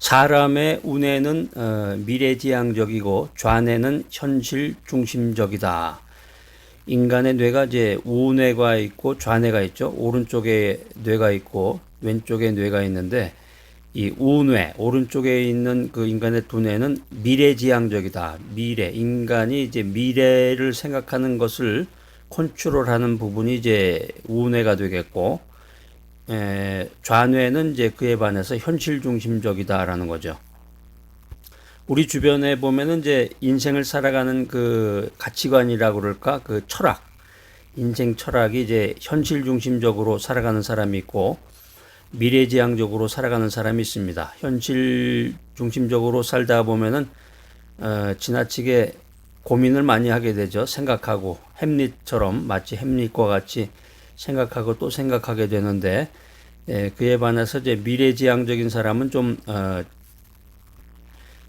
사람의 운에는 미래지향적이고 좌뇌는 현실 중심적이다. 인간의 뇌가 이제 우뇌가 있고 좌뇌가 있죠. 오른쪽에 뇌가 있고 왼쪽에 뇌가 있는데 이 우뇌 오른쪽에 있는 그 인간의 두뇌는 미래지향적이다. 미래 인간이 이제 미래를 생각하는 것을 컨트롤하는 부분이 이제 우뇌가 되겠고 좌뇌는 이제 그에 반해서 현실 중심적이다라는 거죠. 우리 주변에 보면은 이제 인생을 살아가는 그 가치관이라고 그럴까? 그 철학. 인생 철학이 이제 현실 중심적으로 살아가는 사람이 있고 미래지향적으로 살아가는 사람이 있습니다. 현실 중심적으로 살다 보면은 지나치게 고민을 많이 하게 되죠. 생각하고 햄릿처럼 마치 햄릿과 같이 생각하고 또 생각하게 되는데 그에 반해서 이제 미래지향적인 사람은 좀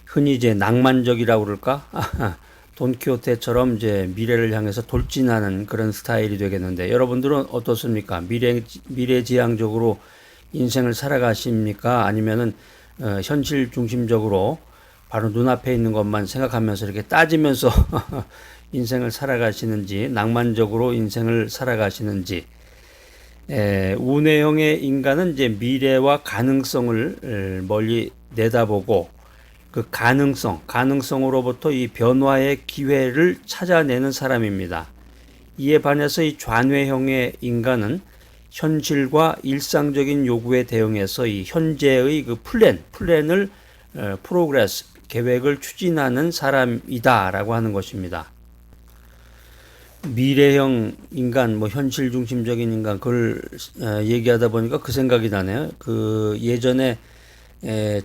흔히 이제 낭만적이라고 그럴까? 돈키호테처럼 이제 미래를 향해서 돌진하는 그런 스타일이 되겠는데 여러분들은 어떻습니까? 미래지향적으로 인생을 살아가십니까? 아니면은 현실 중심적으로 바로 눈앞에 있는 것만 생각하면서 이렇게 따지면서 인생을 살아가시는지 낭만적으로 인생을 살아가시는지 우뇌형의 인간은 이제 미래와 가능성을 멀리 내다보고 그 가능성으로부터 이 변화의 기회를 찾아내는 사람입니다. 이에 반해서 이 좌뇌형의 인간은 현실과 일상적인 요구에 대응해서 이 현재의 그 플랜을 프로그레스 계획을 추진하는 사람이다라고 하는 것입니다. 미래형 인간, 뭐 현실 중심적인 인간 그걸 얘기하다 보니까 그 생각이 나네요. 그 예전에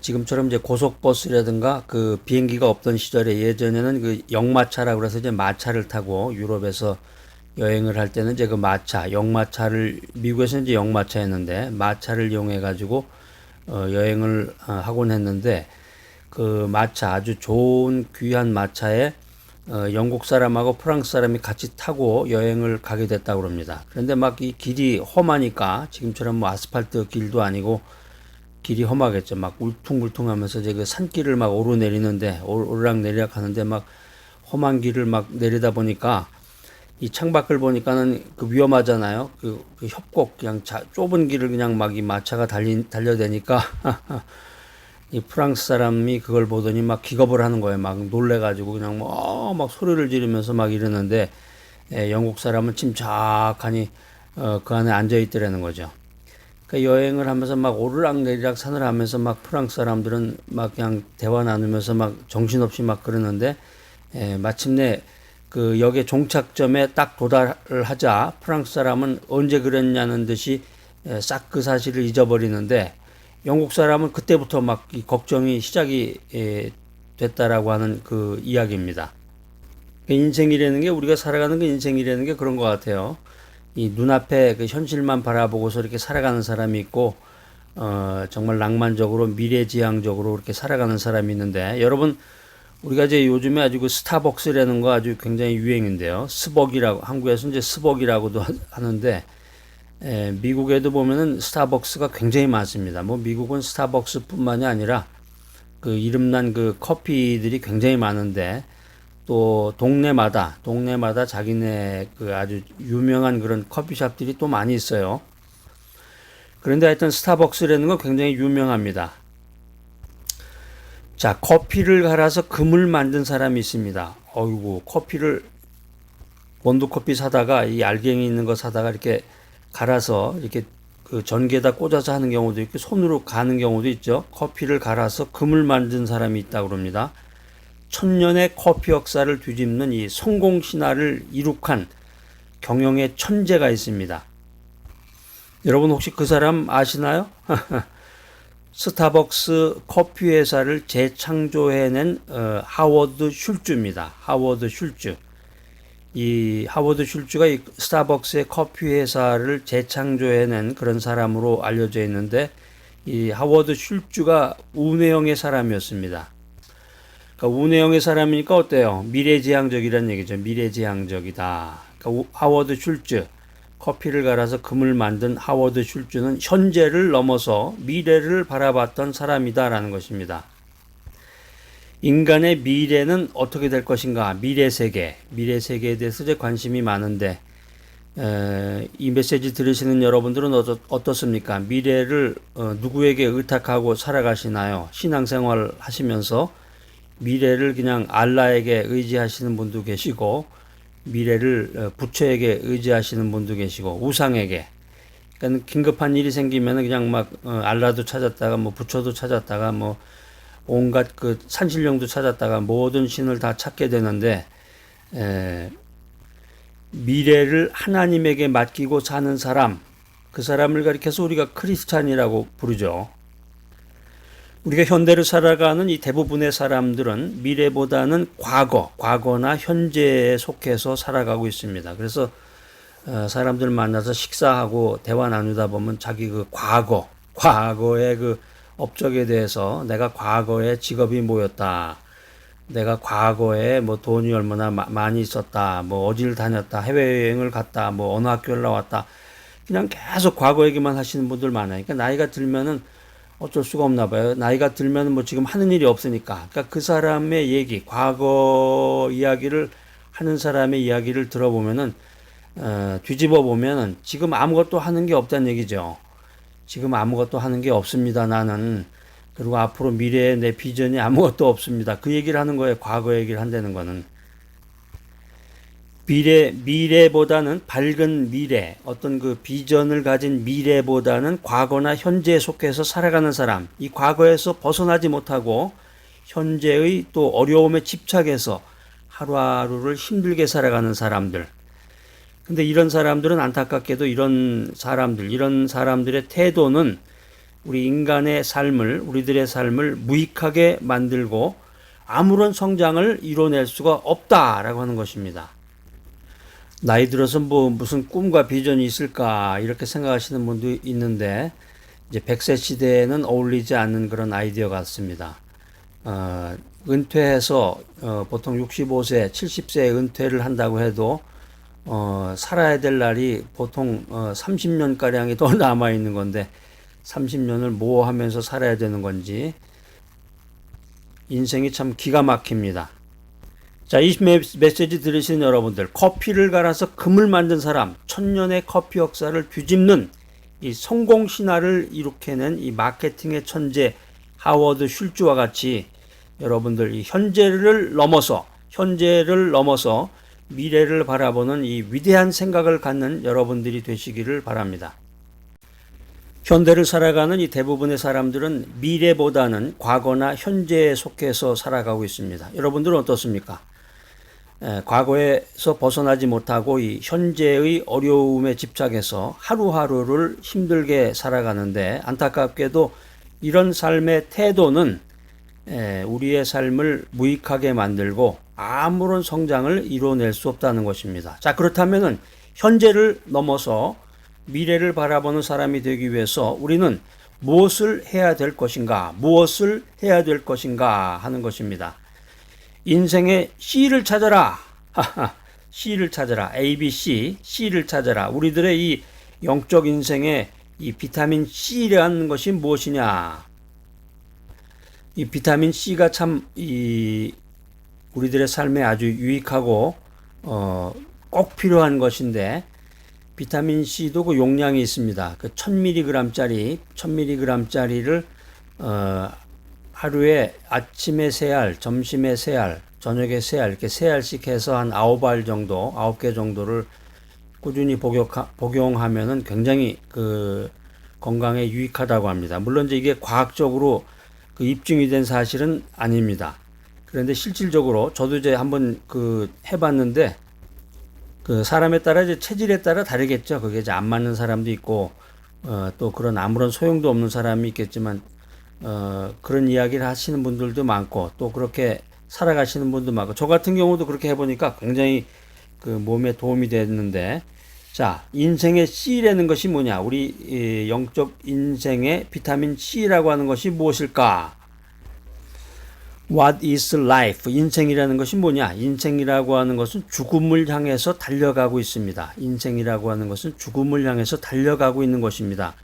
지금처럼 이제 고속버스라든가 그 비행기가 없던 시절에 예전에는 그 역마차라고 그래서 이제 마차를 타고 유럽에서 여행을 할 때는 이제 그 역마차를 미국에서는 이제 역마차였는데 마차를 이용해 가지고 여행을 하곤 했는데 그 마차 아주 좋은 귀한 마차에 영국 사람하고 프랑스 사람이 같이 타고 여행을 가게 됐다고 그럽니다. 그런데 막 이 길이 험하니까 지금처럼 뭐 아스팔트 길도 아니고 길이 험하겠죠. 막 울퉁불퉁하면서 이제 그 산길을 막 오르내리는데 오르락내리락 하는데 막 험한 길을 막 내리다 보니까 이 창밖을 보니까는 그 위험하잖아요. 그 협곡 그냥 좁은 길을 그냥 막 이 마차가 달려대니까 이 프랑스 사람이 그걸 보더니 막 기겁을 하는 거예요. 막 놀래가지고 그냥 막 소리를 지르면서 막 이러는데 영국 사람은 침착하니 그 안에 앉아 있더라는 거죠. 그 여행을 하면서 막 오르락내리락 산을 하면서 막 프랑스 사람들은 막 그냥 대화 나누면서 막 정신없이 막 그러는데 마침내 그 역의 종착점에 딱 도달을 하자 프랑스 사람은 언제 그랬냐는 듯이 싹 그 사실을 잊어버리는데 영국 사람은 그때부터 막 이 걱정이 시작이 됐다라고 하는 그 이야기입니다. 인생이라는 게 우리가 살아가는 그 인생이라는 게 그런 것 같아요. 이 눈앞에 그 현실만 바라보고서 이렇게 살아가는 사람이 있고 정말 낭만적으로 미래지향적으로 이렇게 살아가는 사람이 있는데 여러분 우리가 이제 요즘에 아주 그 스타벅스라는 거 아주 굉장히 유행인데요. 스벅이라고 한국에서 이제 스벅이라고도 하는데 미국에도 보면은 스타벅스가 굉장히 많습니다. 뭐 미국은 스타벅스뿐만이 아니라 그 이름난 그 커피들이 굉장히 많은데 또 동네마다 자기네 그 아주 유명한 그런 커피숍들이 또 많이 있어요. 그런데 하여튼 스타벅스라는 건 굉장히 유명합니다. 자, 커피를 갈아서 금을 만든 사람이 있습니다. 어이구, 원두커피 사다가 이 알갱이 있는 거 사다가 이렇게 갈아서 이렇게 그 전기에다 꽂아서 하는 경우도 있고 손으로 가는 경우도 있죠. 커피를 갈아서 금을 만든 사람이 있다고 그럽니다. 천년의 커피 역사를 뒤집는 이 성공 신화를 이룩한 경영의 천재가 있습니다. 여러분 혹시 그 사람 아시나요? 스타벅스 커피 회사를 재창조해낸 하워드 슐즈입니다. 하워드 슐즈. 이 하워드 슐즈가 이 스타벅스의 커피 회사를 재창조해낸 그런 사람으로 알려져 있는데 이 하워드 슐즈가 우뇌형의 사람이었습니다. 그러니까 우뇌형의 사람이니까 어때요? 미래지향적이라는 얘기죠. 미래지향적이다. 그러니까 하워드 슐즈 커피를 갈아서 금을 만든 하워드 슐츠는 현재를 넘어서 미래를 바라봤던 사람이다라는 것입니다. 인간의 미래는 어떻게 될 것인가? 미래 세계에 대해서 이제 관심이 많은데 이 메시지 들으시는 여러분들은 어떻습니까? 미래를 누구에게 의탁하고 살아가시나요? 신앙생활 하시면서 미래를 그냥 알라에게 의지하시는 분도 계시고, 미래를 부처에게 의지하시는 분도 계시고, 우상에게. 그러니까 긴급한 일이 생기면 그냥 막 알라도 찾았다가 뭐 부처도 찾았다가 뭐 온갖 그 산신령도 찾았다가 모든 신을 다 찾게 되는데, 미래를 하나님에게 맡기고 사는 사람, 그 사람을 가리켜서 우리가 크리스찬이라고 부르죠. 우리가 현대를 살아가는 이 대부분의 사람들은 미래보다는 과거나 현재에 속해서 살아가고 있습니다. 그래서 사람들 만나서 식사하고 대화 나누다 보면 자기 그 과거의 그 업적에 대해서 내가 과거에 직업이 뭐였다, 내가 과거에 뭐 돈이 얼마나 많이 있었다, 뭐 어디를 다녔다, 해외여행을 갔다, 뭐 어느 학교를 나왔다, 그냥 계속 과거 얘기만 하시는 분들 많아요. 그러니까 나이가 들면은 어쩔 수가 없나 봐요. 나이가 들면 뭐 지금 하는 일이 없으니까. 그러니까 그 사람의 얘기, 과거 이야기를 하는 사람의 이야기를 들어보면은 뒤집어 보면은 지금 아무것도 하는 게 없다는 얘기죠. 지금 아무것도 하는 게 없습니다, 나는. 그리고 앞으로 미래에 내 비전이 아무것도 없습니다. 그 얘기를 하는 거예요. 과거 얘기를 한다는 거는. 미래보다는 밝은 미래, 어떤 그 비전을 가진 미래보다는 과거나 현재에 속해서 살아가는 사람, 이 과거에서 벗어나지 못하고 현재의 또 어려움에 집착해서 하루하루를 힘들게 살아가는 사람들. 근데 이런 사람들은 안타깝게도 이런 사람들의 태도는 우리들의 삶을 무익하게 만들고 아무런 성장을 이뤄낼 수가 없다라고 하는 것입니다. 나이 들어서 뭐 무슨 꿈과 비전이 있을까 이렇게 생각하시는 분도 있는데, 이제 100세 시대에는 어울리지 않는 그런 아이디어 같습니다. 은퇴해서 보통 65세, 70세에 은퇴를 한다고 해도 살아야 될 날이 보통 30년가량이 더 남아 있는 건데 30년을 뭐 하면서 살아야 되는 건지 인생이 참 기가 막힙니다. 자, 이 메시지 들으시는 여러분들, 커피를 갈아서 금을 만든 사람, 천년의 커피 역사를 뒤집는 이 성공 신화를 이룩해낸 이 마케팅의 천재 하워드 슐츠와 같이 여러분들 이 현재를 넘어서 미래를 바라보는 이 위대한 생각을 갖는 여러분들이 되시기를 바랍니다. 현대를 살아가는 이 대부분의 사람들은 미래보다는 과거나 현재에 속해서 살아가고 있습니다. 여러분들은 어떻습니까? 과거에서 벗어나지 못하고 이 현재의 어려움에 집착해서 하루하루를 힘들게 살아가는데, 안타깝게도 이런 삶의 태도는 우리의 삶을 무익하게 만들고 아무런 성장을 이뤄낼 수 없다는 것입니다. 자, 그렇다면은 현재를 넘어서 미래를 바라보는 사람이 되기 위해서 우리는 무엇을 해야 될 것인가 하는 것입니다. 인생의 C를 찾아라. C를 찾아라. ABC, C를 찾아라. 우리들의 이 영적 인생의 이 비타민 C라는 것이 무엇이냐? 이 비타민 C가 참 우리들의 삶에 아주 유익하고 꼭 필요한 것인데, 비타민 C도 그 용량이 있습니다. 그 1000mg짜리를 하루에 아침에 3알, 점심에 3알, 저녁에 3알, 이렇게 3알씩 해서 한 9개 정도를 꾸준히 복용하면은 굉장히 그 건강에 유익하다고 합니다. 물론 이제 이게 과학적으로 그 입증이 된 사실은 아닙니다. 그런데 실질적으로 저도 이제 한번 해봤는데, 그 사람에 따라 이제 체질에 따라 다르겠죠. 그게 이제 안 맞는 사람도 있고, 또 그런 아무런 소용도 없는 사람이 있겠지만, 그런 이야기를 하시는 분들도 많고, 또 그렇게 살아가시는 분도 많고, 저 같은 경우도 그렇게 해보니까 굉장히 그 몸에 도움이 됐는데, 자, 인생의 C라는 것이 뭐냐? 우리 영적 인생의 비타민 C라고 하는 것이 무엇일까? What is life? 인생이라는 것이 뭐냐? 인생이라고 하는 것은 죽음을 향해서 달려가고 있습니다. 인생이라고 하는 것은 죽음을 향해서 달려가고 있는 것입니다.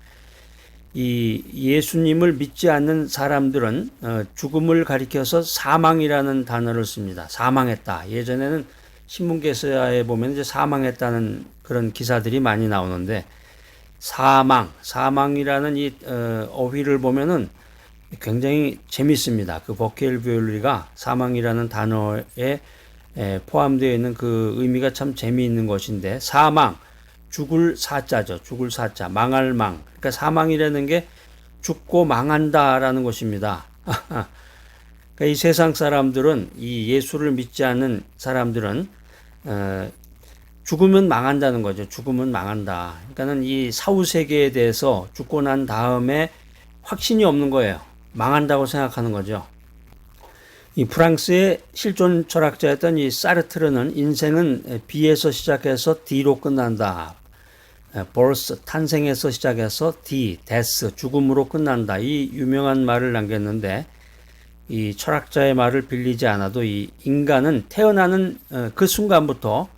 이 예수님을 믿지 않는 사람들은 죽음을 가리켜서 사망이라는 단어를 씁니다. 사망했다. 예전에는 신문기사에 보면 이제 사망했다는 그런 기사들이 많이 나오는데 사망이라는 이 어휘를 보면은 굉장히 재밌습니다. 그 보케일뷰어리가 사망이라는 단어에 포함되어 있는 그 의미가 참 재미있는 것인데 사망, 죽을 사자죠. 죽을 사자, 망할 망. 그러니까 사망이라는 게 죽고 망한다라는 것입니다. 그러니까 이 세상 사람들은 이 예수를 믿지 않는 사람들은 죽으면 망한다는 거죠. 죽으면 망한다. 그러니까는 이 사후 세계에 대해서 죽고 난 다음에 확신이 없는 거예요. 망한다고 생각하는 거죠. 이 프랑스의 실존 철학자였던 이 사르트르는 인생은 B에서 시작해서 D로 끝난다. birth, 탄생에서 시작해서 D, death, 죽음으로 끝난다. 이 유명한 말을 남겼는데 이 철학자의 말을 빌리지 않아도 이 인간은 태어나는 그 순간부터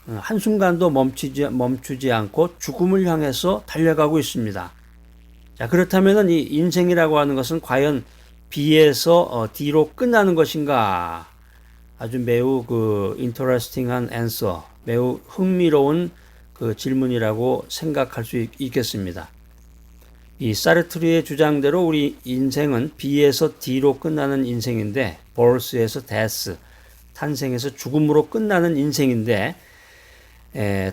한순간도 멈추지 않고 죽음을 향해서 달려가고 있습니다. 자, 그렇다면 이 인생이라고 하는 것은 과연 B에서 D로 끝나는 것인가? 아주 매우 그 interesting한 answer, 매우 흥미로운 그 질문이라고 생각할 수 있겠습니다. 이 사르트르의 주장대로 우리 인생은 B에서 D로 끝나는 인생인데, birth에서 death, 탄생에서 죽음으로 끝나는 인생인데,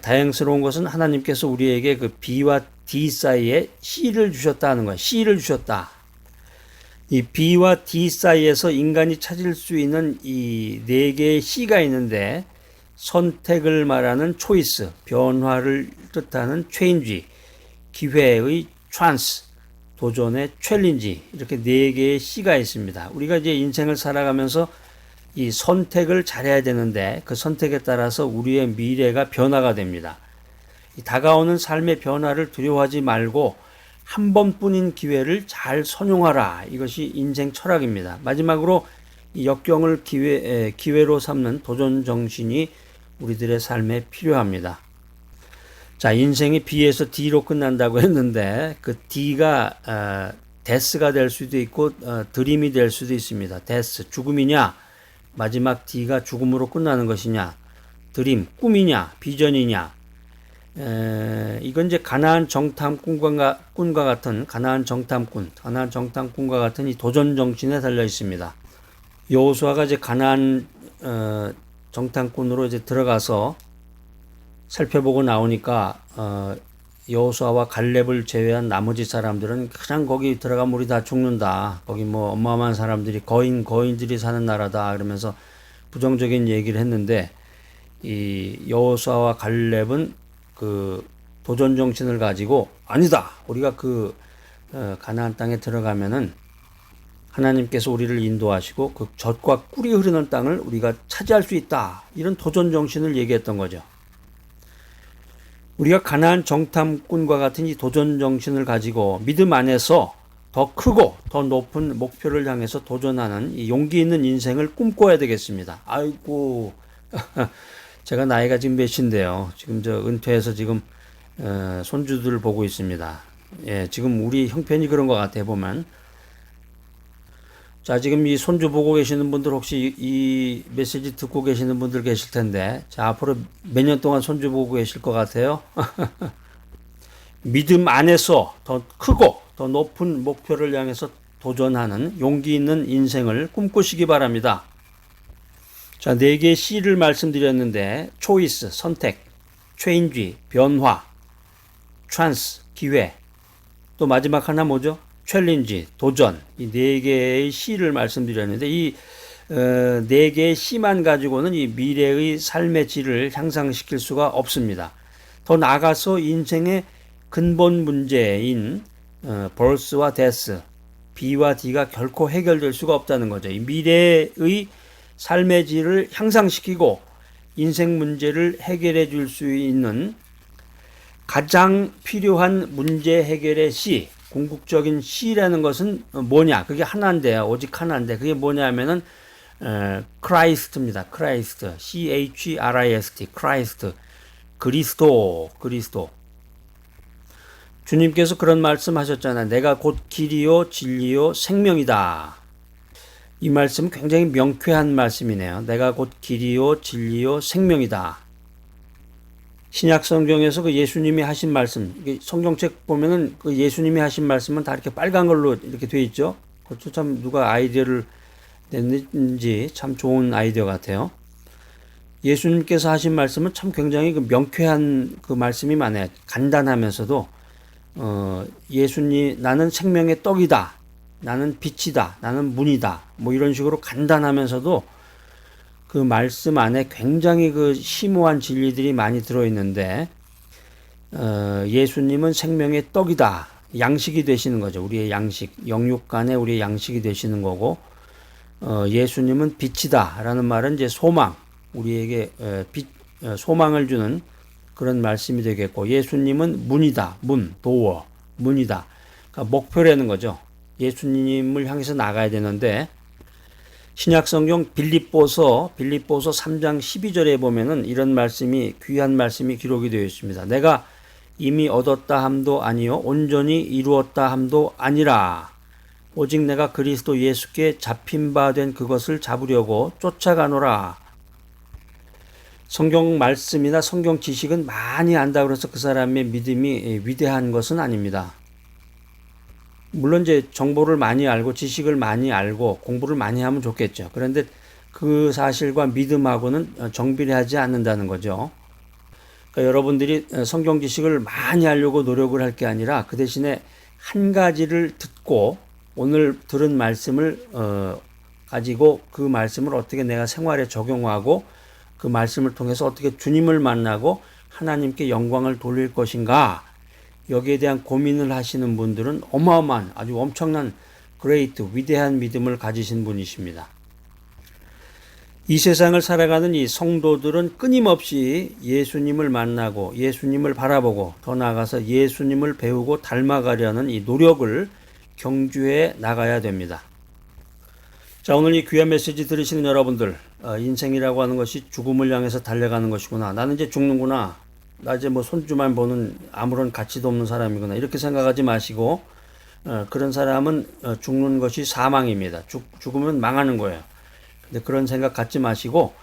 다행스러운 것은 하나님께서 우리에게 그 B와 D 사이에 C를 주셨다는 거예요. C를 주셨다. 이 B와 D 사이에서 인간이 찾을 수 있는 이 네 개의 C가 있는데 선택을 말하는 초이스, 변화를 뜻하는 change, 기회의 chance, 도전의 챌린지, 이렇게 네 개의 C가 있습니다. 우리가 이제 인생을 살아가면서 이 선택을 잘해야 되는데 그 선택에 따라서 우리의 미래가 변화가 됩니다. 이 다가오는 삶의 변화를 두려워하지 말고 한 번뿐인 기회를 잘 선용하라. 이것이 인생 철학입니다. 마지막으로 이 역경을 기회로 삼는 도전 정신이 우리들의 삶에 필요합니다. 자, 인생이 B에서 D로 끝난다고 했는데 그 D가 데스가 될 수도 있고 드림이 될 수도 있습니다. 데스, 죽음이냐, 마지막 D가 죽음으로 끝나는 것이냐, 드림, 꿈이냐, 비전이냐. 이건 이제 가나안 정탐꾼과 같은 가나안 정탐꾼과 같은 이 도전 정신에 달려 있습니다. 여호수아가 이제 가나안 정탐꾼으로 이제 들어가서 살펴보고 나오니까 여호수아와 갈렙을 제외한 나머지 사람들은 그냥 거기 들어가면 우리 다 죽는다. 거기 뭐 어마어마한 사람들이 거인들이 사는 나라다. 그러면서 부정적인 얘기를 했는데 이 여호수아와 갈렙은 그 도전 정신을 가지고 아니다. 우리가 그 가나안 땅에 들어가면은 하나님께서 우리를 인도하시고 그 젖과 꿀이 흐르는 땅을 우리가 차지할 수 있다. 이런 도전 정신을 얘기했던 거죠. 우리가 가나안 정탐꾼과 같은 이 도전 정신을 가지고 믿음 안에서 더 크고 더 높은 목표를 향해서 도전하는 이 용기 있는 인생을 꿈꿔야 되겠습니다. 아이고, 제가 나이가 지금 몇인데요. 지금 저 은퇴해서 지금 손주들을 보고 있습니다. 예, 지금 우리 형편이 그런 것 같아 보면. 자, 지금 이 손주 보고 계시는 분들 혹시 이 메시지 듣고 계시는 분들 계실 텐데, 자, 앞으로 몇 년 동안 손주 보고 계실 것 같아요. 믿음 안에서 더 크고 더 높은 목표를 향해서 도전하는 용기 있는 인생을 꿈꾸시기 바랍니다. 자, 네 개의 C를 말씀드렸는데, 초이스, 선택, 체인지, 변화, 찬스, 기회, 또 마지막 하나 뭐죠? 챌린지, 도전. 이 네 개의 C를 말씀드렸는데 이 네 개의 C만 가지고는 이 미래의 삶의 질을 향상시킬 수가 없습니다. 더 나아가서 인생의 근본 문제인 birth와 death, B와 D가 결코 해결될 수가 없다는 거죠. 이 미래의 삶의 질을 향상시키고 인생 문제를 해결해 줄 수 있는 가장 필요한 문제 해결의 C, 궁극적인 C라는 것은 뭐냐? 그게 하나인데요. 오직 하나인데 그게 뭐냐면은 크라이스트입니다. 크라이스트, CHRIST, 크라이스트, 그리스도. 주님께서 그런 말씀하셨잖아요. 내가 곧 길이요, 진리요, 생명이다. 이 말씀은 굉장히 명쾌한 말씀이네요. 내가 곧 길이요, 진리요, 생명이다. 신약 성경에서 그 예수님이 하신 말씀, 성경책 보면은 그 예수님이 하신 말씀은 다 이렇게 빨간 걸로 이렇게 돼 있죠. 그것도 참 누가 아이디어를 냈는지 참 좋은 아이디어 같아요. 예수님께서 하신 말씀은 참 굉장히 그 명쾌한 그 말씀이 많아요. 간단하면서도 예수님 나는 생명의 떡이다. 나는 빛이다. 나는 문이다. 뭐 이런 식으로 간단하면서도 그 말씀 안에 굉장히 그 심오한 진리들이 많이 들어있는데 예수님은 생명의 떡이다. 양식이 되시는 거죠. 우리의 양식, 영육간에 우리의 양식이 되시는 거고 예수님은 빛이다. 라는 말은 이제 소망, 우리에게 소망을 주는 그런 말씀이 되겠고 예수님은 문이다. 문, 도어, 문이다. 그러니까 목표라는 거죠. 예수님을 향해서 나가야 되는데 신약성경 빌립보서 3장 12절에 보면은 이런 말씀이 귀한 말씀이 기록이 되어 있습니다. 내가 이미 얻었다 함도 아니요 온전히 이루었다 함도 아니라 오직 내가 그리스도 예수께 잡힌 바 된 그것을 잡으려고 쫓아가노라. 성경 말씀이나 성경 지식은 많이 안다고 해서 그 사람의 믿음이 위대한 것은 아닙니다. 물론 이제 정보를 많이 알고 지식을 많이 알고 공부를 많이 하면 좋겠죠. 그런데 그 사실과 믿음하고는 정비례하지 않는다는 거죠. 그러니까 여러분들이 성경 지식을 많이 하려고 노력을 할 게 아니라 그 대신에 한 가지를 듣고 오늘 들은 말씀을 가지고 그 말씀을 어떻게 내가 생활에 적용하고 그 말씀을 통해서 어떻게 주님을 만나고 하나님께 영광을 돌릴 것인가 여기에 대한 고민을 하시는 분들은 어마어마한 아주 엄청난 그레이트 위대한 믿음을 가지신 분이십니다. 이 세상을 살아가는 이 성도들은 끊임없이 예수님을 만나고 예수님을 바라보고 더 나아가서 예수님을 배우고 닮아가려는 이 노력을 경주해 나가야 됩니다. 자, 오늘 이 귀한 메시지 들으시는 여러분들, 인생이라고 하는 것이 죽음을 향해서 달려가는 것이구나. 나는 이제 죽는구나. 나 이제 뭐 손주만 보는 아무런 가치도 없는 사람이구나. 이렇게 생각하지 마시고, 그런 사람은 죽는 것이 사망입니다. 죽으면 망하는 거예요. 근데 그런 생각 갖지 마시고,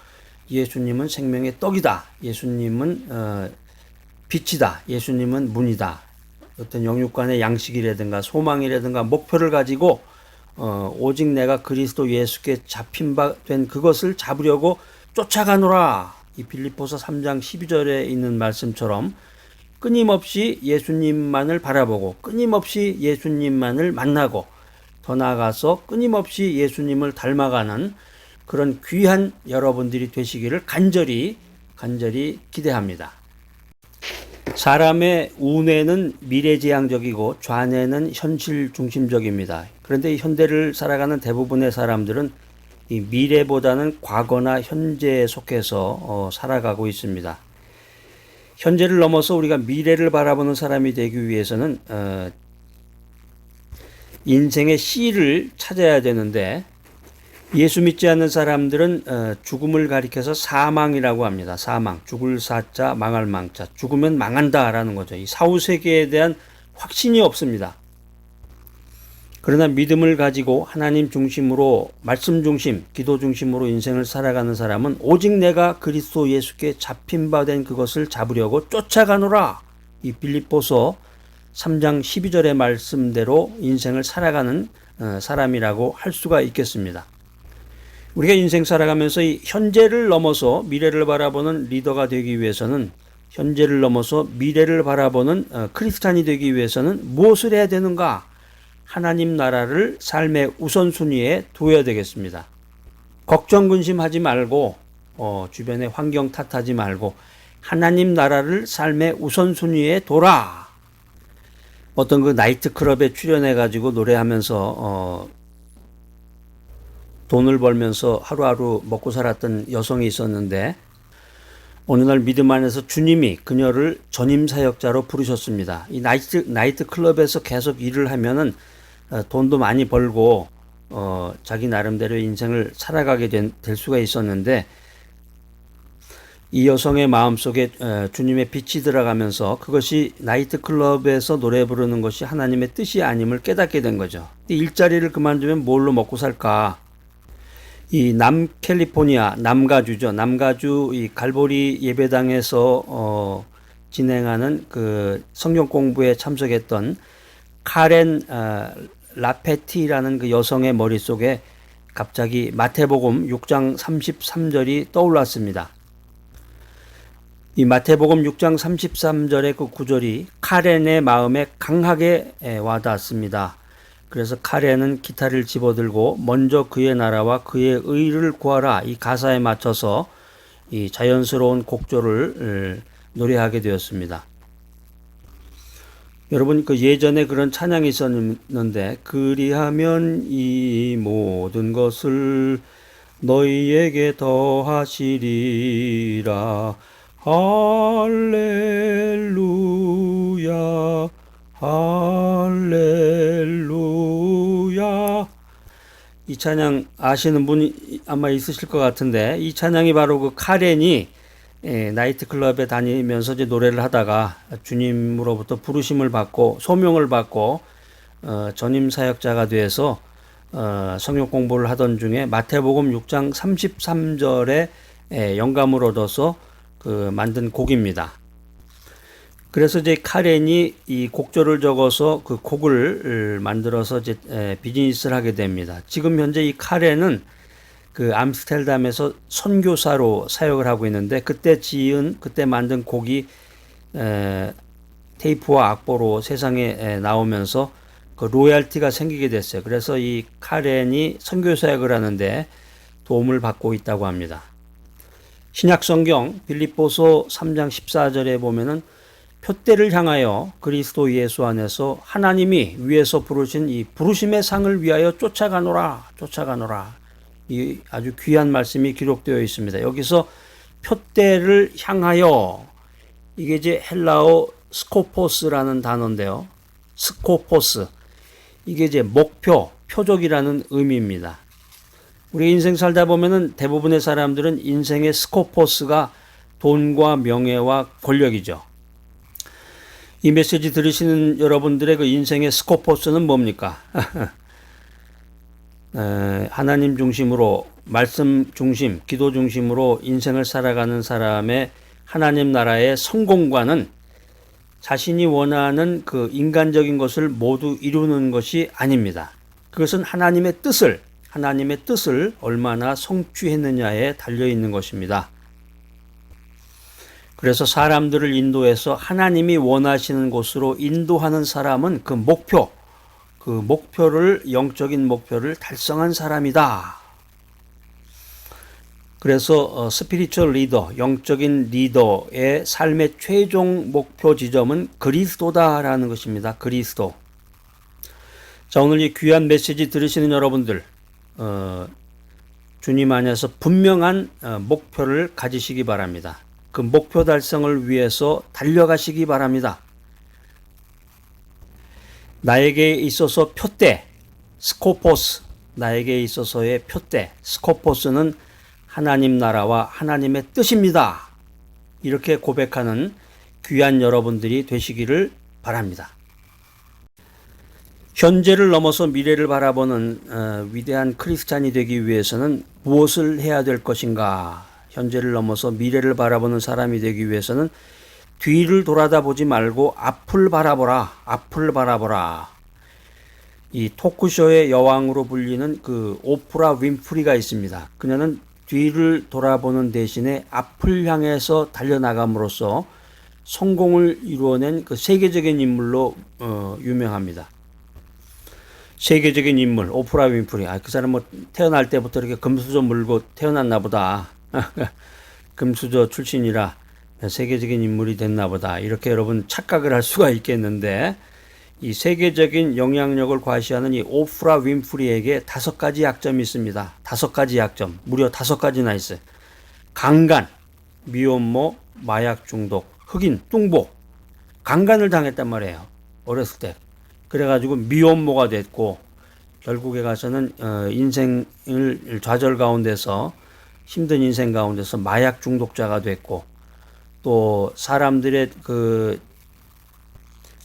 예수님은 생명의 떡이다. 예수님은 빛이다. 예수님은 문이다. 어떤 영육간의 양식이라든가 소망이라든가 목표를 가지고 오직 내가 그리스도 예수께 잡힌 바 된 그것을 잡으려고 쫓아가노라. 이 빌립보서 3장 12절에 있는 말씀처럼 끊임없이 예수님만을 바라보고 끊임없이 예수님만을 만나고 더 나아가서 끊임없이 예수님을 닮아가는 그런 귀한 여러분들이 되시기를 간절히 기대합니다. 사람의 운에는 미래지향적이고 좌뇌는 현실 중심적입니다. 그런데 현대를 살아가는 대부분의 사람들은 이 미래보다는 과거나 현재에 속해서 살아가고 있습니다. 현재를 넘어서 우리가 미래를 바라보는 사람이 되기 위해서는 인생의 C를 찾아야 되는데 예수 믿지 않는 사람들은 죽음을 가리켜서 사망이라고 합니다. 사망, 죽을 사자, 망할 망자, 죽으면 망한다라는 거죠. 이 사후세계에 대한 확신이 없습니다. 그러나 믿음을 가지고 하나님 중심으로 말씀 중심, 기도 중심으로 인생을 살아가는 사람은 오직 내가 그리스도 예수께 잡힌 바 된 그것을 잡으려고 쫓아가노라. 이 빌립보서 3장 12절의 말씀대로 인생을 살아가는 사람이라고 할 수가 있겠습니다. 우리가 인생 살아가면서 이 현재를 넘어서 미래를 바라보는 리더가 되기 위해서는 현재를 넘어서 미래를 바라보는 크리스찬이 되기 위해서는 무엇을 해야 되는가? 하나님 나라를 삶의 우선순위에 둬야 되겠습니다. 걱정 근심하지 말고 주변의 환경 탓하지 말고 하나님 나라를 삶의 우선순위에 둬라. 어떤 그 나이트클럽에 출연해가지고 노래하면서 돈을 벌면서 하루하루 먹고 살았던 여성이 있었는데 어느 날 믿음 안에서 주님이 그녀를 전임 사역자로 부르셨습니다. 이 나이트 클럽에서 계속 일을 하면은 돈도 많이 벌고 자기 나름대로 인생을 살아가게 될 수가 있었는데, 이 여성의 마음속에 주님의 빛이 들어가면서 그것이 나이트클럽에서 노래 부르는 것이 하나님의 뜻이 아님을 깨닫게 된 거죠. 일자리를 그만두면 뭘로 먹고 살까? 이 남캘리포니아 남가주죠. 남가주 이 갈보리 예배당에서 진행하는 그 성경 공부에 참석했던 카렌 라페티라는 그 여성의 머릿속에 갑자기 마태복음 6장 33절이 떠올랐습니다. 이 마태복음 6장 33절의 그 구절이 카렌의 마음에 강하게 와닿았습니다. 그래서 카렌은 기타를 집어들고 먼저 그의 나라와 그의 의를 구하라, 이 가사에 맞춰서 이 자연스러운 곡조를 노래하게 되었습니다. 여러분, 그 예전에 그런 찬양이 있었는데, 그리하면 이 모든 것을 너희에게 더하시리라. 할렐루야, 할렐루야. 이 찬양 아시는 분이 아마 있으실 것 같은데, 이 찬양이 바로 그 카렌이 나이트클럽에 다니면서 이제 노래를 하다가 주님으로부터 부르심을 받고 소명을 받고 전임 사역자가 돼서 성경 공부를 하던 중에 마태복음 6장 33절에 영감을 얻어서 그 만든 곡입니다. 그래서 이제 카렌이 이 곡조를 적어서 그 곡을 만들어서 이제 비즈니스를 하게 됩니다. 지금 현재 이 카렌은 그 암스테르담에서 선교사로 사역을 하고 있는데, 그때 만든 곡이 테이프와 악보로 세상에 나오면서 그 로얄티가 생기게 됐어요. 그래서 이 카렌이 선교 사역을 하는데 도움을 받고 있다고 합니다. 신약 성경 빌립보서 3장 14절에 보면은 표대를 향하여 그리스도 예수 안에서 하나님이 위에서 부르신 이 부르심의 상을 위하여 쫓아가노라, 쫓아가노라. 이 아주 귀한 말씀이 기록되어 있습니다. 여기서 표대를 향하여, 이게 이제 헬라어 스코포스라는 단어인데요. 스코포스. 이게 이제 목표, 표적이라는 의미입니다. 우리 인생 살다 보면은 대부분의 사람들은 인생의 스코포스가 돈과 명예와 권력이죠. 이 메시지 들으시는 여러분들의 그 인생의 스코포스는 뭡니까? 하나님 중심으로, 말씀 중심, 기도 중심으로 인생을 살아가는 사람의 하나님 나라의 성공과는 자신이 원하는 그 인간적인 것을 모두 이루는 것이 아닙니다. 그것은 하나님의 뜻을 얼마나 성취했느냐에 달려 있는 것입니다. 그래서 사람들을 인도해서 하나님이 원하시는 곳으로 인도하는 사람은 그 목표를, 영적인 목표를 달성한 사람이다. 그래서 스피리추얼 리더, 영적인 리더의 삶의 최종 목표 지점은 그리스도다라는 것입니다. 그리스도. 자, 오늘 이 귀한 메시지 들으시는 여러분들, 주님 안에서 분명한 목표를 가지시기 바랍니다. 그 목표 달성을 위해서 달려가시기 바랍니다. 나에게 있어서 표대, 스코포스, 나에게 있어서의 표대, 스코포스는 하나님 나라와 하나님의 뜻입니다. 이렇게 고백하는 귀한 여러분들이 되시기를 바랍니다. 현재를 넘어서 미래를 바라보는 위대한 크리스찬이 되기 위해서는 무엇을 해야 될 것인가? 현재를 넘어서 미래를 바라보는 사람이 되기 위해서는 뒤를 돌아다보지 말고 앞을 바라보라. 앞을 바라보라. 이 토크쇼의 여왕으로 불리는 그 오프라 윈프리가 있습니다. 그녀는 뒤를 돌아보는 대신에 앞을 향해서 달려나감으로써 성공을 이루어낸 그 세계적인 인물로 유명합니다. 세계적인 인물 오프라 윈프리. 그 사람 뭐 태어날 때부터 이렇게 금수저 물고 태어났나 보다. 금수저 출신이라 세계적인 인물이 됐나 보다. 이렇게 여러분 착각을 할 수가 있겠는데, 이 세계적인 영향력을 과시하는 이 오프라 윈프리에게 5가지 약점이 있습니다. 5가지 약점. 무려 5가지나 있어요. 강간, 미혼모, 마약 중독, 흑인, 뚱보, 강간을 당했단 말이에요. 어렸을 때. 그래가지고 미혼모가 됐고 결국에 가서는 인생을 좌절 가운데서 힘든 인생 가운데서 마약 중독자가 됐고 또 사람들의 그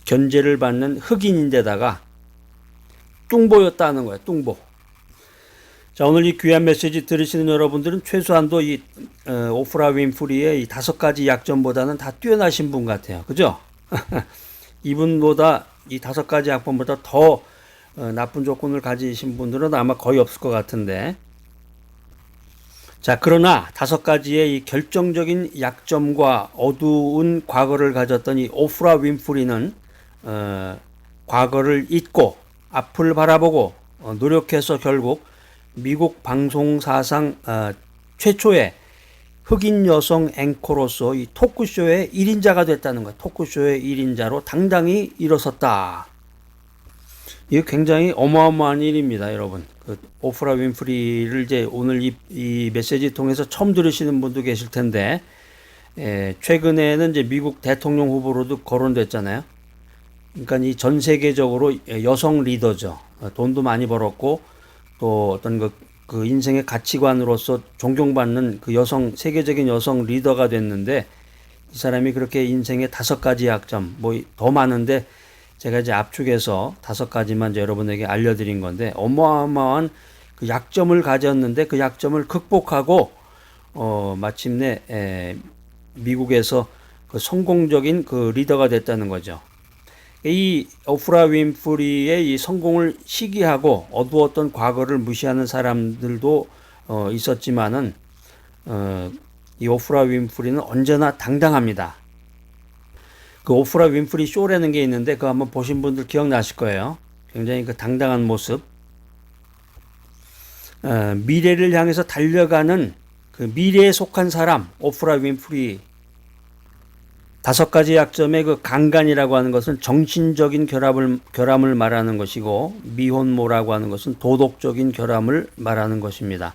견제를 받는 흑인인데다가 뚱보였다는 거예요. 뚱보. 자, 오늘 이 귀한 메시지 들으시는 여러분들은 최소한도 이 오프라 윈프리의 이 5가지 약점보다는 다 뛰어나신 분 같아요. 그죠? 이분보다 이 5가지 약점보다 더 나쁜 조건을 가지신 분들은 아마 거의 없을 것 같은데. 자, 그러나 5가지의 이 결정적인 약점과 어두운 과거를 가졌던 이 오프라 윈프리는 과거를 잊고 앞을 바라보고 노력해서 결국 미국 방송사상 최초의 흑인 여성 앵커로서 이 토크쇼의 1인자가 됐다는 거예요. 토크쇼의 1인자로 당당히 일어섰다. 이게 굉장히 어마어마한 일입니다, 여러분. 그 오프라 윈프리를 이제 오늘 이 메시지 통해서 처음 들으시는 분도 계실 텐데, 최근에는 이제 미국 대통령 후보로도 거론됐잖아요. 그러니까 이 전 세계적으로 여성 리더죠. 돈도 많이 벌었고, 또 어떤 그 인생의 가치관으로서 존경받는 그 세계적인 여성 리더가 됐는데, 이 사람이 그렇게 인생의 5가지 약점, 뭐 더 많은데, 제가 이제 압축해서 5가지만 이제 여러분에게 알려드린 건데, 어마어마한 그 약점을 가졌는데 그 약점을 극복하고, 마침내, 미국에서 그 성공적인 그 리더가 됐다는 거죠. 이 오프라 윈프리의 이 성공을 시기하고 어두웠던 과거를 무시하는 사람들도 있었지만은, 이 오프라 윈프리는 언제나 당당합니다. 그 오프라 윈프리 쇼라는 게 있는데 그거 한번 보신 분들 기억나실 거예요. 굉장히 그 당당한 모습. 미래를 향해서 달려가는 그 미래에 속한 사람, 오프라 윈프리. 5가지 약점의 그 강간이라고 하는 것은 정신적인 결함을 말하는 것이고, 미혼모라고 하는 것은 도덕적인 결함을 말하는 것입니다.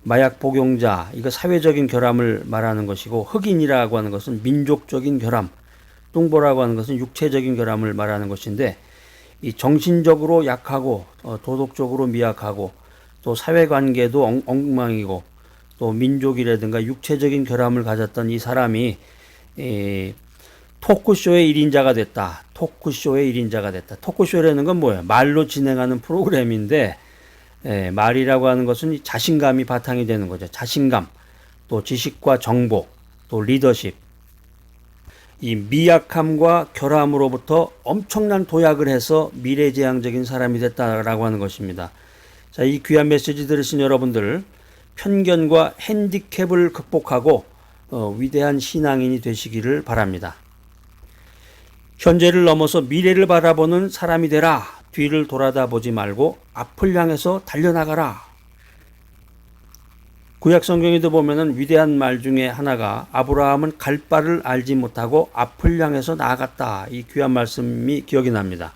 마약 복용자, 이거 사회적인 결함을 말하는 것이고, 흑인이라고 하는 것은 민족적인 결함, 뚱보라고 하는 것은 육체적인 결함을 말하는 것인데, 이 정신적으로 약하고 도덕적으로 미약하고 또 사회관계도 엉망이고 또 민족이라든가 육체적인 결함을 가졌던 이 사람이 토크쇼의 1인자가 됐다. 토크쇼의 1인자가 됐다. 토크쇼라는 건 뭐예요? 말로 진행하는 프로그램인데, 말이라고 하는 것은 자신감이 바탕이 되는 거죠. 자신감, 또 지식과 정보, 또 리더십. 이 미약함과 결함으로부터 엄청난 도약을 해서 미래지향적인 사람이 됐다라고 하는 것입니다. 자, 이 귀한 메시지 들으신 여러분들, 편견과 핸디캡을 극복하고 위대한 신앙인이 되시기를 바랍니다. 현재를 넘어서 미래를 바라보는 사람이 되라. 뒤를 돌아다보지 말고 앞을 향해서 달려나가라. 구약 성경에도 보면은 위대한 말 중에 하나가 아브라함은 갈 바를 알지 못하고 앞을 향해서 나아갔다. 이 귀한 말씀이 기억이 납니다.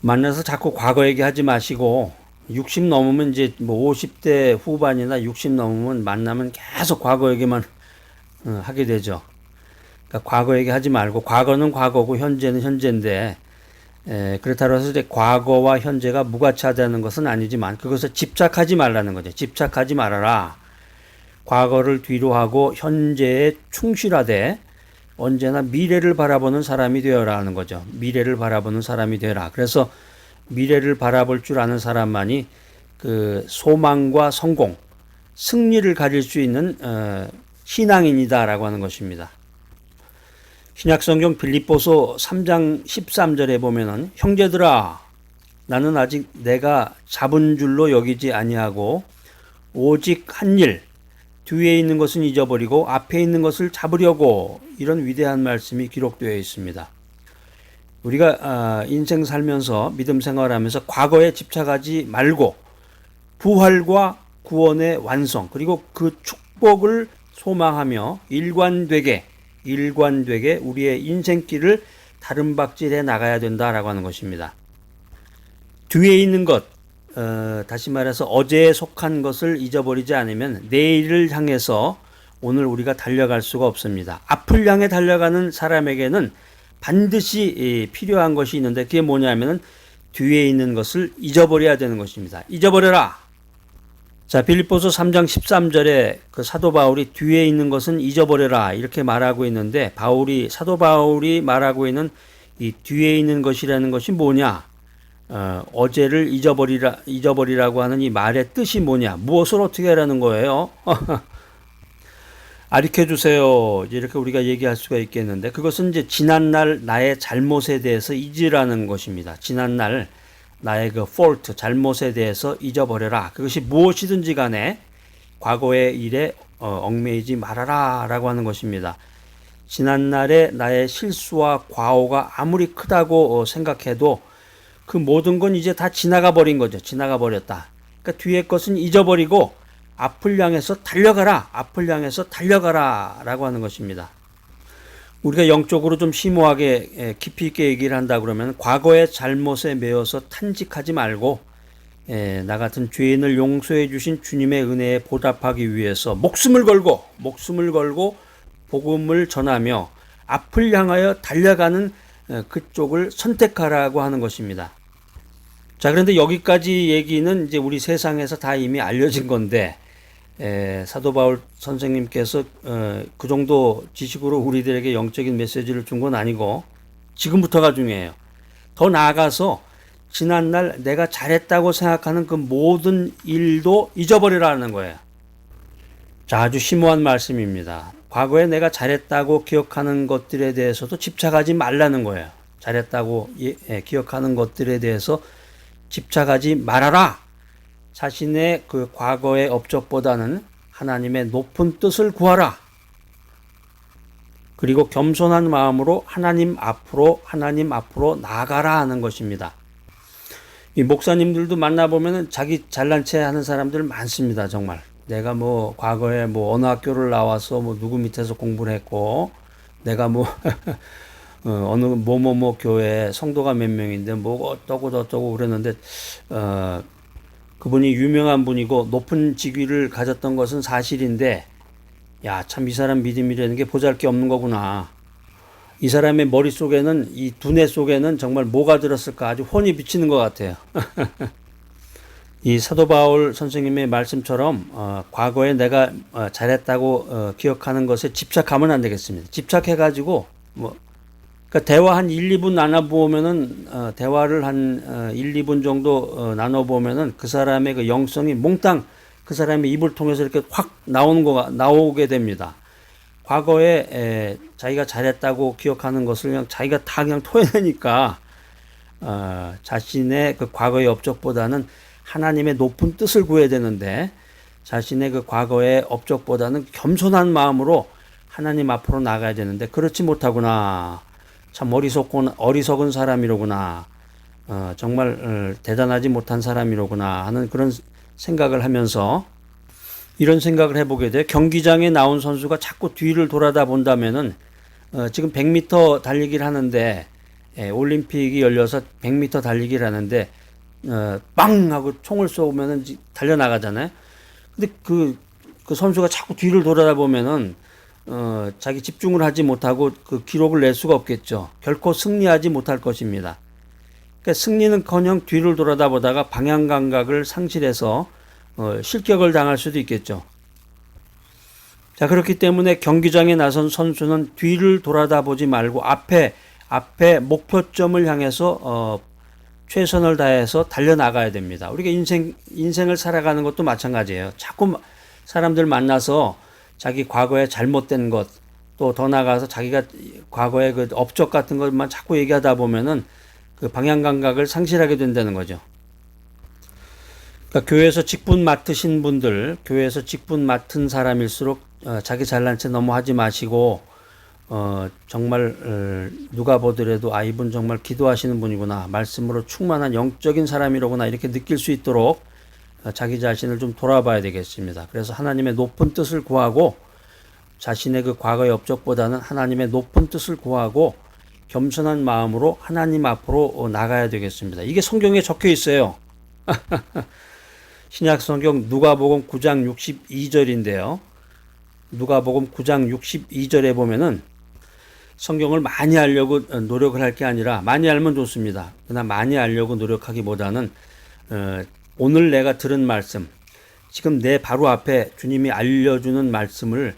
만나서 자꾸 과거 얘기하지 마시고 60 넘으면 이제 뭐 50대 후반이나 60 넘으면 만나면 계속 과거 얘기만 하게 되죠. 그러니까 과거 얘기하지 말고 과거는 과거고 현재는 현재인데 그렇다고 해서 이제 과거와 현재가 무가치하다는 것은 아니지만 그것에 집착하지 말라는 거죠. 집착하지 말아라. 과거를 뒤로 하고 현재에 충실하되 언제나 미래를 바라보는 사람이 되어라 하는 거죠. 미래를 바라보는 사람이 되어라. 그래서 미래를 바라볼 줄 아는 사람만이 그 소망과 성공, 승리를 가질 수 있는 신앙인이다라고 하는 것입니다. 신약성경 빌립보서 3장 13절에 보면은 형제들아 나는 아직 내가 잡은 줄로 여기지 아니하고 오직 한 일 뒤에 있는 것은 잊어버리고 앞에 있는 것을 잡으려고 이런 위대한 말씀이 기록되어 있습니다. 우리가 인생 살면서 믿음 생활하면서 과거에 집착하지 말고 부활과 구원의 완성 그리고 그 축복을 소망하며 일관되게 우리의 인생길을 다름박질해 나가야 된다라고 하는 것입니다. 뒤에 있는 것, 다시 말해서 어제에 속한 것을 잊어버리지 않으면 내일을 향해서 오늘 우리가 달려갈 수가 없습니다. 앞을 향해 달려가는 사람에게는 반드시 필요한 것이 있는데 그게 뭐냐면은 뒤에 있는 것을 잊어버려야 되는 것입니다. 잊어버려라. 자, 빌립보서 3장 13절에 그 사도 바울이 뒤에 있는 것은 잊어버려라 이렇게 말하고 있는데 사도 바울이 말하고 있는 이 뒤에 있는 것이라는 것이 뭐냐? 어제를 잊어버리라고 하는 이 말의 뜻이 뭐냐? 무엇을 어떻게 하라는 거예요? 가르쳐 주세요. 이렇게 우리가 얘기할 수가 있겠는데 그것은 이제 지난날 나의 잘못에 대해서 잊으라는 것입니다. 지난날 나의 그 fault, 잘못에 대해서 잊어버려라. 그것이 무엇이든지 간에 과거의 일에 얽매이지 말아라 라고 하는 것입니다. 지난날의 나의 실수와 과오가 아무리 크다고 생각해도 그 모든 건 이제 다 지나가 버린 거죠. 지나가 버렸다. 그러니까 뒤에 것은 잊어버리고 앞을 향해서 달려가라. 앞을 향해서 달려가라 라고 하는 것입니다. 우리가 영적으로 좀 심오하게 깊이 있게 얘기를 한다 그러면 과거의 잘못에 매여서 탄식하지 말고 나 같은 죄인을 용서해 주신 주님의 은혜에 보답하기 위해서 목숨을 걸고 복음을 전하며 앞을 향하여 달려가는 그쪽을 선택하라고 하는 것입니다. 자, 그런데 여기까지 얘기는 이제 우리 세상에서 다 이미 알려진 건데 사도 바울 선생님께서 그 정도 지식으로 우리들에게 영적인 메시지를 준 건 아니고 지금부터가 중요해요. 더 나아가서 지난날 내가 잘했다고 생각하는 그 모든 일도 잊어버리라는 거예요. 자, 아주 심오한 말씀입니다. 과거에 내가 잘했다고 기억하는 것들에 대해서도 집착하지 말라는 거예요. 잘했다고 기억하는 것들에 대해서 집착하지 말아라. 자신의 그 과거의 업적보다는 하나님의 높은 뜻을 구하라. 그리고 겸손한 마음으로 하나님 앞으로 나아가라 하는 것입니다. 이 목사님들도 만나보면은 자기 잘난 체 하는 사람들 많습니다. 정말. 내가 뭐 과거에 뭐 어느 학교를 나와서 뭐 누구 밑에서 공부를 했고 내가 뭐 어느 뭐뭐뭐 교회 성도가 몇 명인데 뭐 어쩌고 저쩌고 그랬는데 그분이 유명한 분이고 높은 직위를 가졌던 것은 사실인데 야, 참 이 사람 믿음이라는 게 보잘게 없는 거구나. 이 사람의 머릿속에는 이 두뇌 속에는 정말 뭐가 들었을까 아주 훤히 비치는 것 같아요. 이 사도 바울 선생님의 말씀처럼 과거에 내가 잘했다고 기억하는 것에 집착하면 안 되겠습니다. 집착해가지고 그러니까 대화 한 1, 2분 나눠보면은 대화를 한 1, 2분 정도 나눠보면은 그 사람의 그 영성이 몽땅 그 사람의 입을 통해서 이렇게 확 나오게 됩니다. 과거에 자기가 잘했다고 기억하는 것을 그냥 자기가 다 그냥 토해내니까 자신의 그 과거의 업적보다는 하나님의 높은 뜻을 구해야 되는데 자신의 그 과거의 업적보다는 겸손한 마음으로 하나님 앞으로 나가야 되는데 그렇지 못하구나. 참 어리석은 사람이로구나. 정말 대단하지 못한 사람이로구나 하는 그런 생각을 하면서 이런 생각을 해보게 돼요. 경기장에 나온 선수가 자꾸 뒤를 돌아다 본다면은 지금 100m 달리기를 하는데 올림픽이 열려서 100m 달리기를 하는데 빵 하고 총을 쏘면은 달려나가잖아요. 근데 그 선수가 자꾸 뒤를 돌아다 보면은 자기 집중을 하지 못하고 그 기록을 낼 수가 없겠죠. 결코 승리하지 못할 것입니다. 그러니까 승리는커녕 뒤를 돌아다 보다가 방향 감각을 상실해서 실격을 당할 수도 있겠죠. 자, 그렇기 때문에 경기장에 나선 선수는 뒤를 돌아다 보지 말고 앞에 목표점을 향해서 최선을 다해서 달려나가야 됩니다. 우리가 인생을 살아가는 것도 마찬가지예요. 자꾸 사람들 만나서 자기 과거에 잘못된 것, 또 더 나아가서 자기가 과거의 그 업적 같은 것만 자꾸 얘기하다 보면은 그 방향 감각을 상실하게 된다는 거죠. 그러니까 교회에서 직분 맡으신 분들, 교회에서 직분 맡은 사람일수록 자기 잘난 체 너무 하지 마시고 정말 누가 보더라도 이분 정말 기도하시는 분이구나, 말씀으로 충만한 영적인 사람이로구나 이렇게 느낄 수 있도록 자기 자신을 좀 돌아봐야 되겠습니다. 그래서 하나님의 높은 뜻을 구하고 자신의 그 과거의 업적보다는 하나님의 높은 뜻을 구하고 겸손한 마음으로 하나님 앞으로 나가야 되겠습니다. 이게 성경에 적혀 있어요. 신약 성경 누가복음 9장 62절인데요. 누가복음 9장 62절에 보면은 성경을 많이 알려고 노력을 할 게 아니라 많이 알면 좋습니다. 그러나 많이 알려고 노력하기보다는 오늘 내가 들은 말씀, 지금 내 바로 앞에 주님이 알려주는 말씀을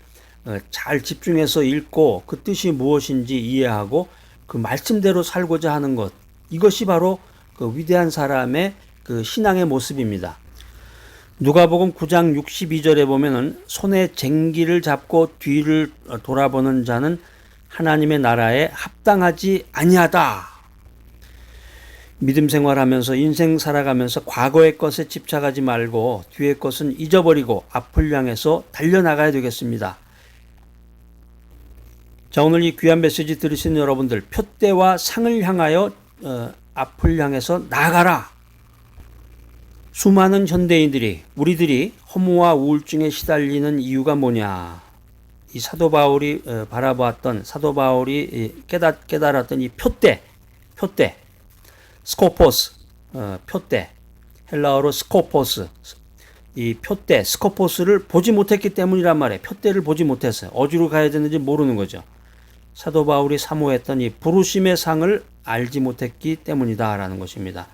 잘 집중해서 읽고 그 뜻이 무엇인지 이해하고 그 말씀대로 살고자 하는 것, 이것이 바로 그 위대한 사람의 그 신앙의 모습입니다. 누가복음 9장 62절에 보면은 손에 쟁기를 잡고 뒤를 돌아보는 자는 하나님의 나라에 합당하지 아니하다. 믿음 생활하면서 인생 살아가면서 과거의 것에 집착하지 말고 뒤의 것은 잊어버리고 앞을 향해서 달려나가야 되겠습니다. 자, 오늘 이 귀한 메시지 들으시는 여러분들, 표대와 상을 향하여 앞을 향해서 나아가라. 수많은 현대인들이, 우리들이 허무와 우울증에 시달리는 이유가 뭐냐? 이 사도 바울이 바라보았던, 사도 바울이 깨달았던 이 표대, 스코포스, 표대, 헬라어로 스코포스, 이 표대, 스코포스를 보지 못했기 때문이란 말이에요. 표대를 보지 못했어요. 어디로 가야 되는지 모르는 거죠. 사도 바울이 사모했던 이 부르심의 상을 알지 못했기 때문이다라는 것입니다.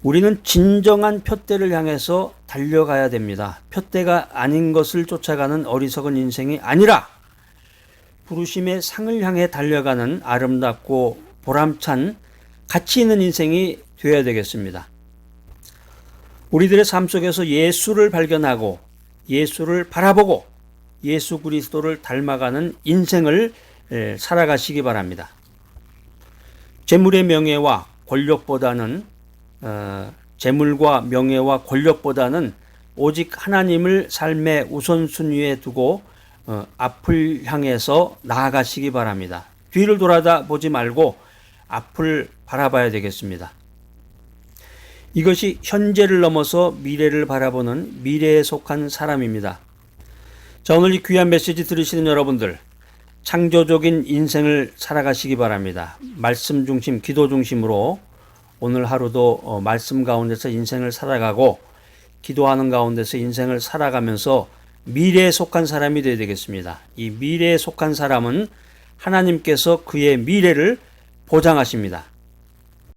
우리는 진정한 표대를 향해서 달려가야 됩니다. 표대가 아닌 것을 쫓아가는 어리석은 인생이 아니라 부르심의 상을 향해 달려가는 아름답고 보람찬 가치 있는 인생이 되어야 되겠습니다. 우리들의 삶 속에서 예수를 발견하고 예수를 바라보고 예수 그리스도를 닮아가는 인생을 살아가시기 바랍니다. 재물의 명예와 권력보다는 재물과 명예와 권력보다는 오직 하나님을 삶의 우선순위에 두고 앞을 향해서 나아가시기 바랍니다. 뒤를 돌아다 보지 말고 앞을 바라봐야 되겠습니다. 이것이 현재를 넘어서 미래를 바라보는 미래에 속한 사람입니다. 자, 오늘 이 귀한 메시지 들으시는 여러분들, 창조적인 인생을 살아가시기 바랍니다. 말씀 중심, 기도 중심으로 오늘 하루도 말씀 가운데서 인생을 살아가고 기도하는 가운데서 인생을 살아가면서 미래에 속한 사람이 되어야 되겠습니다. 이 미래에 속한 사람은 하나님께서 그의 미래를 보장하십니다.